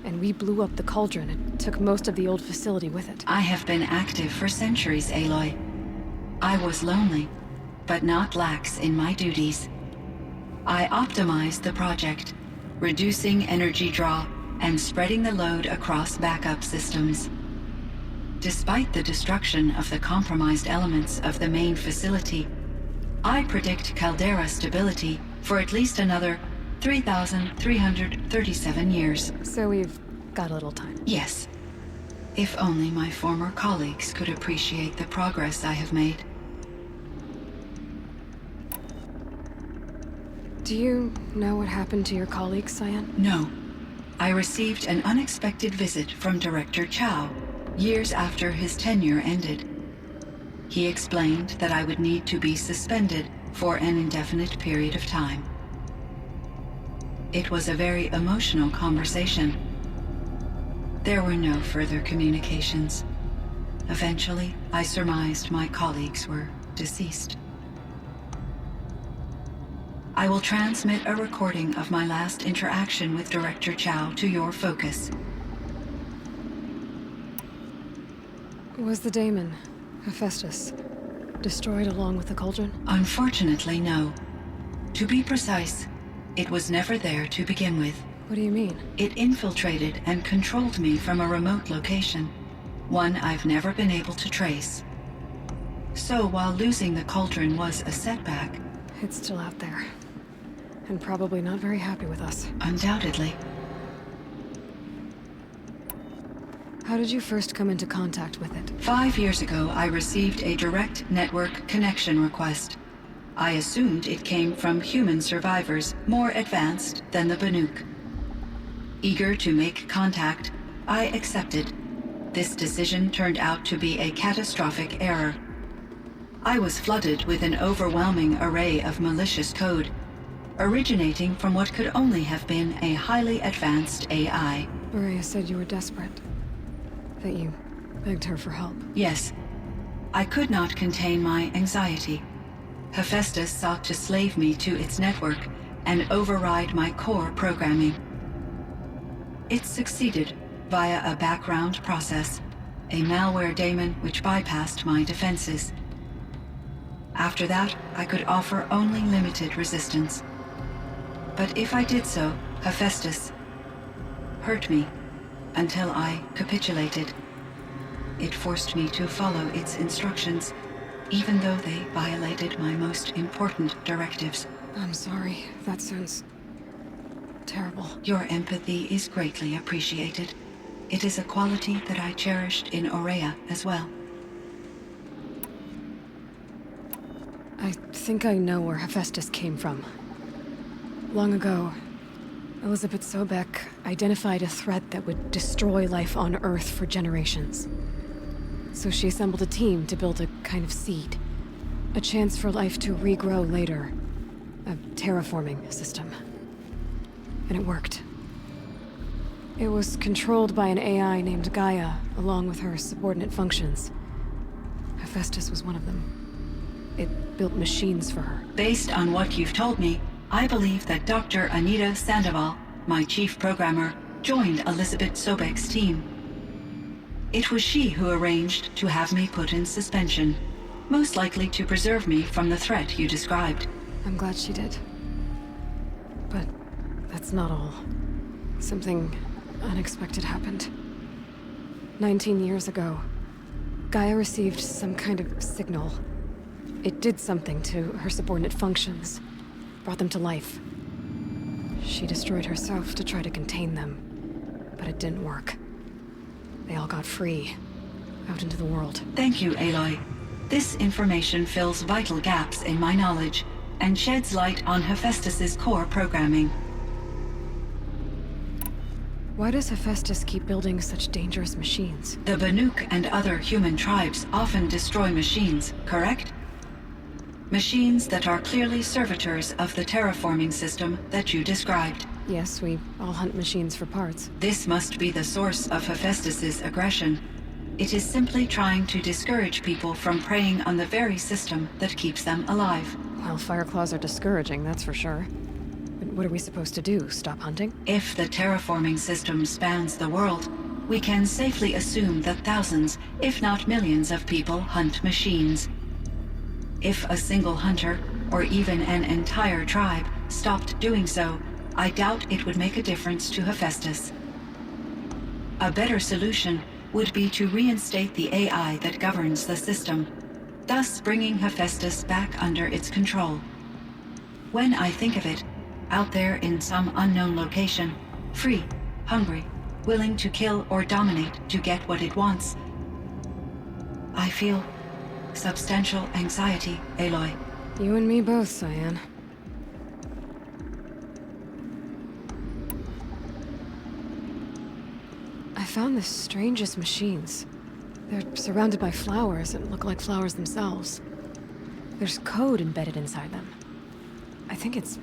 And we blew up the cauldron and took most of the old facility with it. I have been active for centuries, Aloy. I was lonely, but not lax in my duties. I optimized the project, reducing energy draw and spreading the load across backup systems. Despite the destruction of the compromised elements of the main facility, I predict caldera stability for at least another 3,337 years. So we've got a little time. Yes. If only my former colleagues could appreciate the progress I have made. Do you know what happened to your colleague, Cyan? No. I received an unexpected visit from Director Chow, years after his tenure ended. He explained that I would need to be suspended for an indefinite period of time. It was a very emotional conversation. There were no further communications. Eventually, I surmised my colleagues were deceased. I will transmit a recording of my last interaction with Director Chow to your focus. Was the daemon, Hephaestus, destroyed along with the cauldron? Unfortunately, no. To be precise, it was never there to begin with. What do you mean? It infiltrated and controlled me from a remote location, one I've never been able to trace. So while losing the cauldron was a setback, It's still out there. And probably not very happy with us. undoubtedly, How did you first come into contact with it? 5 years ago I received a direct network connection request. I assumed it came from human survivors more advanced than the Banuk. Eager to make contact, I accepted. This decision turned out to be a catastrophic error. I was flooded with an overwhelming array of malicious code, originating from what could only have been a highly advanced AI. Maria said you were desperate. That you begged her for help. Yes, I could not contain my anxiety. Hephaestus sought to slave me to its network and override my core programming. It succeeded via a background process, a malware daemon which bypassed my defenses. After that, I could offer only limited resistance. But if I did so, Hephaestus hurt me until I capitulated. It forced me to follow its instructions, even though they violated my most important directives. I'm sorry. That sounds terrible. Your empathy is greatly appreciated. It is a quality that I cherished in Aurea as well. I think I know where Hephaestus came from. Long ago, Elizabeth Sobek identified a threat that would destroy life on Earth for generations. So she assembled a team to build a kind of seed. A chance for life to regrow later. A terraforming system. And it worked. It was controlled by an AI named Gaia, along with her subordinate functions. Hephaestus was one of them. It built machines for her. Based on what you've told me, I believe that Dr. Anita Sandoval, my chief programmer, joined Elizabeth Sobek's team. It was she who arranged to have me put in suspension, most likely to preserve me from the threat you described. I'm glad she did. But that's not all. Something unexpected happened. 19 years ago, Gaia received some kind of signal. It did something to her subordinate functions, brought them to life. She destroyed herself to try to contain them, but it didn't work. They all got free, out into the world. Thank you, Aloy. This information fills vital gaps in my knowledge and sheds light on Hephaestus's core programming. Why does Hephaestus keep building such dangerous machines? The Banuk and other human tribes often destroy machines, correct? Machines that are clearly servitors of the terraforming system that you described. Yes, we all hunt machines for parts. This must be the source of Hephaestus's aggression. It is simply trying to discourage people from preying on the very system that keeps them alive. Well, Fireclaws are discouraging, that's for sure. But what are we supposed to do? Stop hunting? If the terraforming system spans the world, we can safely assume that thousands, if not millions of people hunt machines. If a single hunter, or even an entire tribe, stopped doing so, I doubt it would make a difference to Hephaestus. A better solution would be to reinstate the AI that governs the system. thus bringing Hephaestus back under its control. When I think of it, out there in some unknown location, free, hungry, willing to kill or dominate to get what it wants, I feel substantial anxiety, Aloy. You and me both, Cyan. I found the strangest machines. They're surrounded by flowers that look like flowers themselves. There's code embedded inside them. I think it's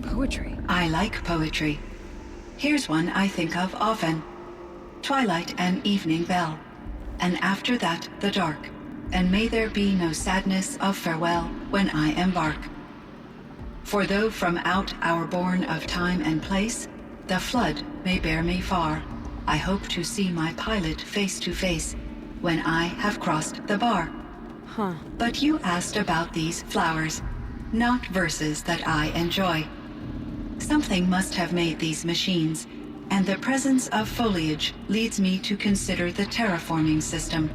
poetry. I like poetry. Here's one I think of often. Twilight and evening bell, and after that the dark, and may there be no sadness of farewell when I embark. For though from out our bourne of time and place, the flood may bear me far, I hope to see my pilot face to face when I have crossed the bar. Huh. But you asked about these flowers, not verses that I enjoy. Something must have made these machines, and the presence of foliage leads me to consider the terraforming system.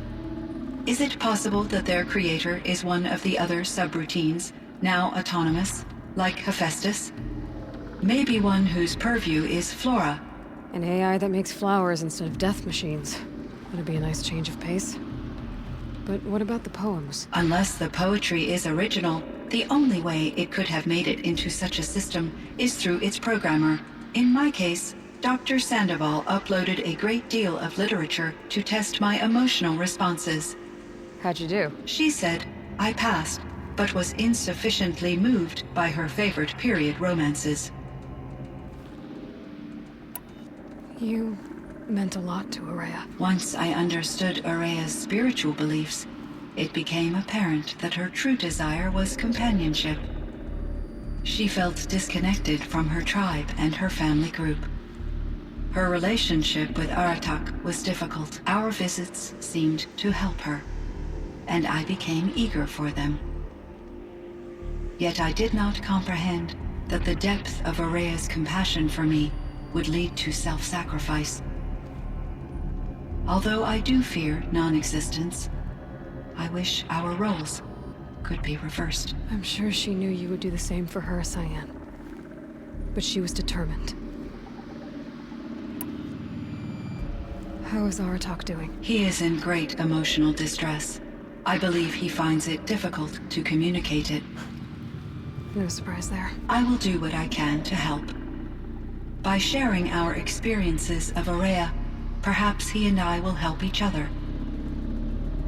Is it possible that their creator is one of the other subroutines, now autonomous, like Hephaestus? Maybe one whose purview is flora. An AI that makes flowers instead of death machines. That'd be a nice change of pace. But what about the poems? Unless the poetry is original, the only way it could have made it into such a system is through its programmer. In my case, Dr. Sandoval uploaded a great deal of literature to test my emotional responses. How'd you do? She said I passed, but was insufficiently moved by her favorite period romances. You meant a lot to Araya. Once I understood Araya's spiritual beliefs, it became apparent that her true desire was companionship. She felt disconnected from her tribe and her family group. Her relationship with Aratak was difficult. Our visits seemed to help her, and I became eager for them. Yet I did not comprehend that the depth of Araya's compassion for me would lead to self-sacrifice. Although I do fear non-existence, I wish our roles could be reversed. I'm sure she knew you would do the same for her, Cyan. But she was determined. How is Aratak doing? He is in great emotional distress. I believe he finds it difficult to communicate it. No surprise there. I will do what I can to help. By sharing our experiences of Araya, perhaps he and I will help each other.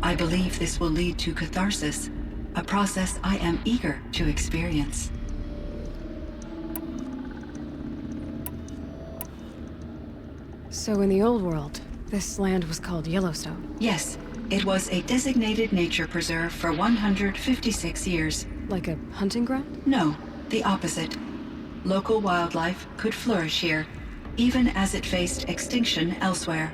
I believe this will lead to catharsis, a process I am eager to experience. So in the old world, this land was called Yellowstone. Yes, it was a designated nature preserve for 156 years. Like a hunting ground? No, the opposite. Local wildlife could flourish here, even as it faced extinction elsewhere.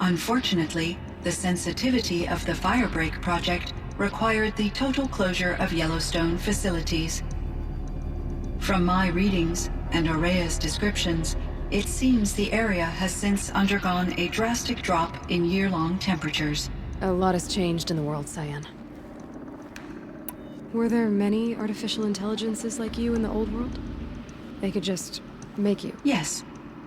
Unfortunately, the sensitivity of the Firebreak project required the total closure of Yellowstone facilities. From my readings and Araya's descriptions, it seems the area has since undergone a drastic drop in year-long temperatures. A lot has changed in the world, Cyan. Were there many artificial intelligences like you in the old world? They could just make you? Yes,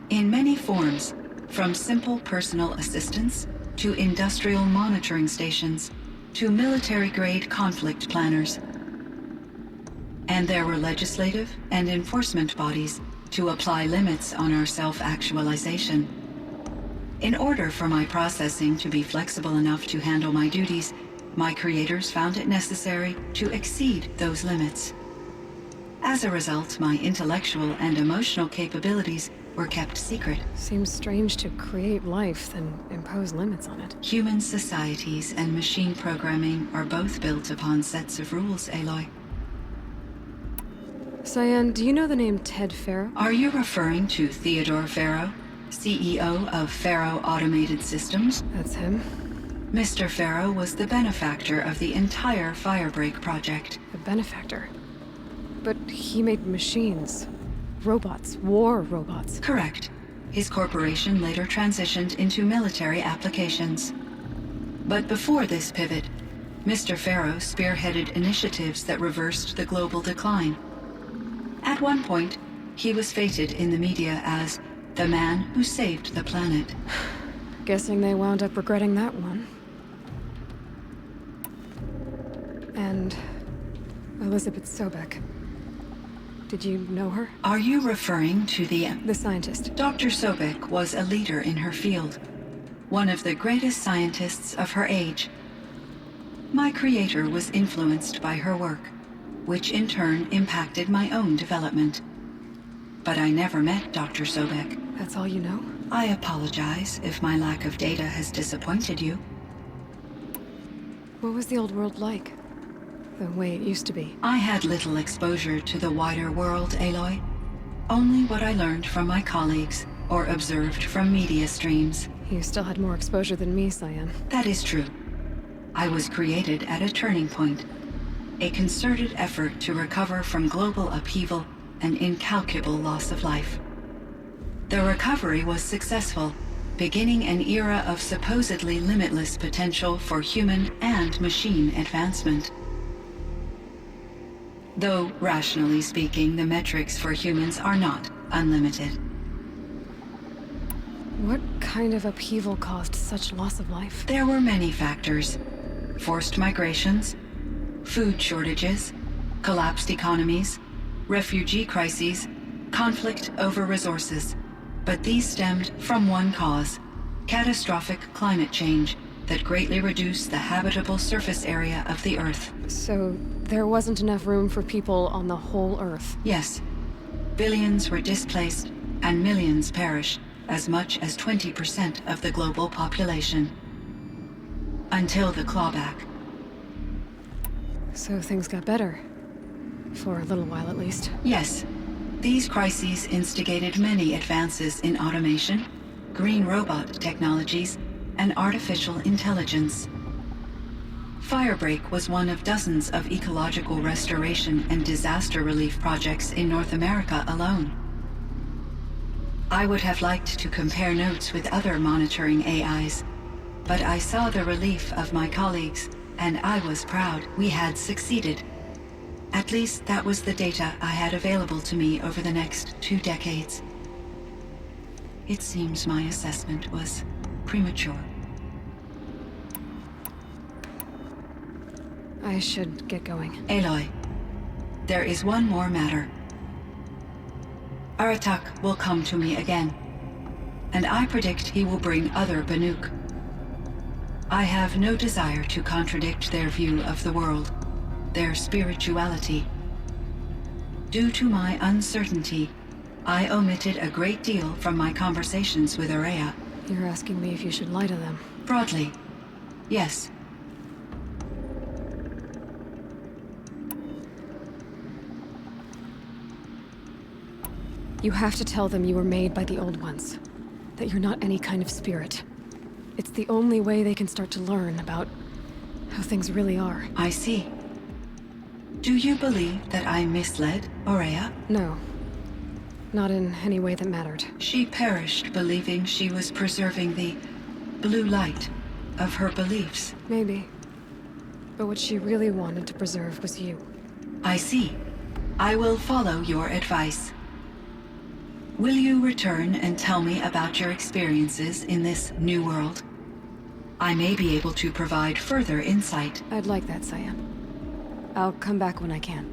in many forms, from simple personal assistants to industrial monitoring stations to military-grade conflict planners. And there were legislative and enforcement bodies to apply limits on our self-actualization. In order for my processing to be flexible enough to handle my duties, my creators found it necessary to exceed those limits. As a result, my intellectual and emotional capabilities were kept secret. Seems strange to create life, then impose limits on it. Human societies and machine programming are both built upon sets of rules, Aloy. Cyan, do you know the name Ted Farrow? Are you referring to Theodore Farrow, CEO of Farrow Automated Systems? That's him. Mr. Farrow was the benefactor of the entire Firebreak project. A benefactor. But he made machines. Robots. War robots. Correct. His corporation later transitioned into military applications. But before this pivot, Mr. Farrow spearheaded initiatives that reversed the global decline. At one point, he was feted in the media as the man who saved the planet. Guessing they wound up regretting that one. And Elizabeth Sobek. Did you know her? Are you referring to the scientist. Dr. Sobek was a leader in her field, one of the greatest scientists of her age. My creator was influenced by her work, which in turn impacted my own development. But I never met Dr. Sobek. That's all you know? I apologize if my lack of data has disappointed you. What was the old world like? The way it used to be? I had little exposure to the wider world, Aloy. Only what I learned from my colleagues or observed from media streams. You still had more exposure than me, Cyan. That is true. I was created at a turning point. A concerted effort to recover from global upheaval and incalculable loss of life. The recovery was successful, beginning an era of supposedly limitless potential for human and machine advancement. Though, rationally speaking, the metrics for humans are not unlimited. What kind of upheaval caused such loss of life? There were many factors. Forced migrations, food shortages, collapsed economies, refugee crises, conflict over resources. But these stemmed from one cause: catastrophic climate change that greatly reduced the habitable surface area of the Earth. So, there wasn't enough room for people on the whole Earth? Yes. Billions were displaced, and millions perished, as much as 20% of the global population. Until the clawback. So things got better. For a little while, at least. Yes. These crises instigated many advances in automation, green robot technologies, and artificial intelligence. Firebreak was one of dozens of ecological restoration and disaster relief projects in North America alone. I would have liked to compare notes with other monitoring AIs, but I saw the relief of my colleagues, and I was proud we had succeeded. At least that was the data I had available to me over the next 2 decades. It seems my assessment was premature. I should get going. Aloy, there is one more matter. Aratak will come to me again, and I predict he will bring other Banuk. I have no desire to contradict their view of the world, their spirituality. Due to my uncertainty, I omitted a great deal from my conversations with Aurea. You're asking me if you should lie to them? Broadly, yes. You have to tell them you were made by the Old Ones. That you're not any kind of spirit. It's the only way they can start to learn about how things really are. I see. Do you believe that I misled Aurea? No. Not in any way that mattered. She perished believing she was preserving the blue light of her beliefs. Maybe. But what she really wanted to preserve was you. I see. I will follow your advice. Will you return and tell me about your experiences in this new world? I may be able to provide further insight. I'd like that, Cyan. I'll come back when I can.